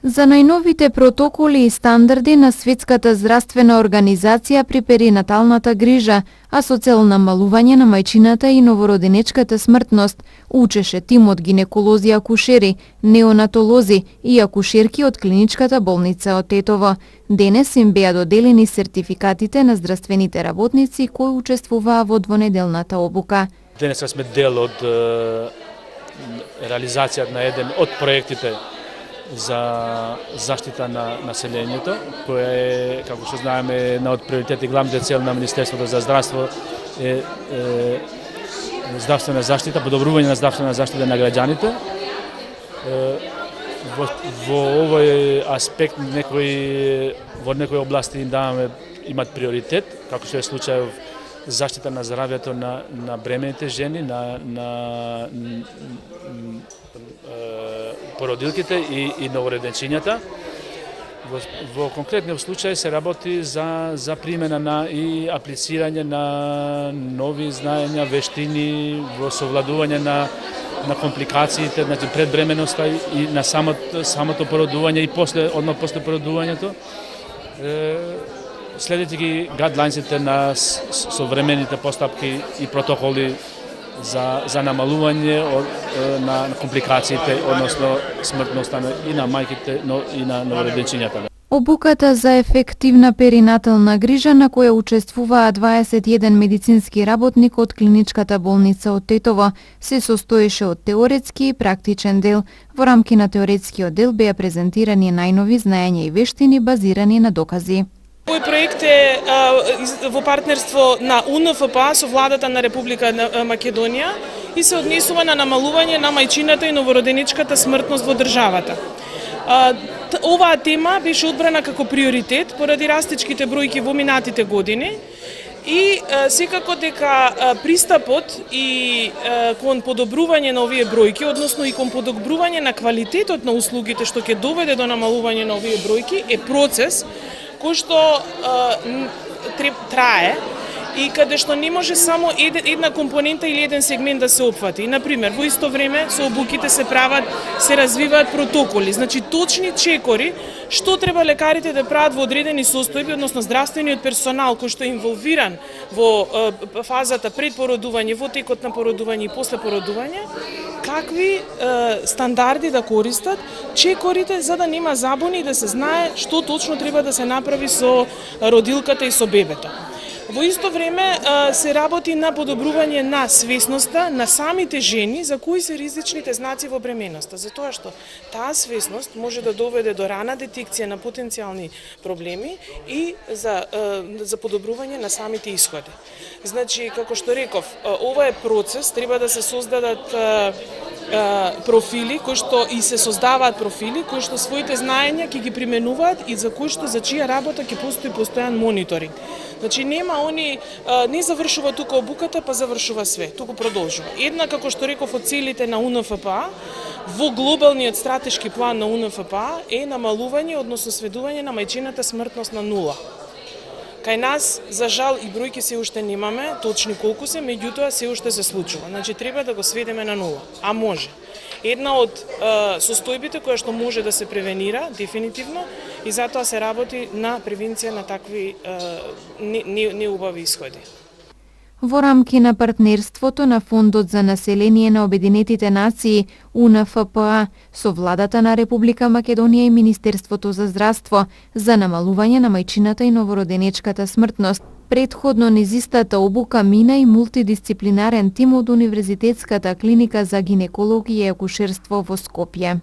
За најновите протоколи и стандарди на Светската здравствена организација при перинаталната грижа, а со цел намалување на мајчината и новороденечката смртност, учеше тим од гинеколози, акушери, неонатолози и акушерки од клиничката болница од Тетово. Денес им беа доделени сертификатите на здравствените работници кои учествуваа во двонеделната обука. Денес сме дел од реализацијата на еден од проектите за заштита на населението, која е, како што знаеме, една од приоритети и главните цели на Министерството за здравство е здравствена заштита, подобрување на здравствена заштита на граѓаните. Во овој аспект во некои области имат приоритет, како што е случај заштита на здравјето на бремените жени, на породилките и новороденчињата. Во конкретниот случај се работи за примена и аплицирање на нови знаења, вештини во совладување на компликациите, значи пред бременоста и на самото породување и после породувањето. Следејќи ги гайдлайнсите на современите постапки и протоколи за намалување на компликациите, односно смртноста и на мајките, но и на новороденчињата. Обуката за ефективна перинатална грижа, на која учествуваа 21 медицински работник од клиничката болница од Тетово, се состоеше од теоретски и практичен дел. Во рамки на теоретскиот дел беа презентирани најнови знаења и вештини базирани на докази. Овој проект е во партнерство на УНФПА со владата на Република Македонија и се однесува на намалување на мајчината и новороденечката смртност во државата. Оваа тема беше одбрана како приоритет поради растечките бројки во минатите години и секако дека пристапот и кон подобрување на овие бројки, односно и кон подобрување на квалитетот на услугите што ќе доведе до намалување на овие бројки е процес кој што трае и каде што не може само една компонента или еден сегмент да се опфати. Например, во исто време со обуките се развиваат протоколи, значи точни чекори што треба лекарите да прават во одредени состојби, односно здравствениот персонал кој што е инволвиран во фазата пред породување, во текот на породување и после породување, какви стандарди да користат чекорите за да нема забуни и да се знае што точно треба да се направи со родилката и со бебето. Во исто време се работи на подобрување на свесноста на самите жени за кои се ризичните знаци во бременоста, затоа што таа свесност може да доведе до рана детекција на потенцијални проблеми и за подобрување на самите исходи. Значи, како што реков, ова е процес, треба да се создадат профили кои што и се создаваат профили кои што своите знаења ќе ги применуваат и за чија работа ќе постои постојан мониторинг. Значи нема не завршува тука обуката па завршува све, туку продолжува. Една, како што реков, од целите на УНФПА во глобалниот стратешки план на УНФПА е намалување, односно сведување на мајчината смртност на 0. Кај нас, за жал, и бројки се уште немаме, точни колку се, меѓутоа се уште се случува. Значи, треба да го сведеме на 0, а може. Една од состојбите која што може да се превенира, дефинитивно, и затоа се работи на превенција на такви неубави исходи. Во рамки на партнерството на Фондот за население на Обединетите нации, УНФПА, со владата на Република Македонија и Министерството за здравство за намалување на мајчината и новороденечката смртност, предходно низ истата обука мина и мултидисциплинарен тим од Универзитетската клиника за гинекологија и акушерство во Скопје.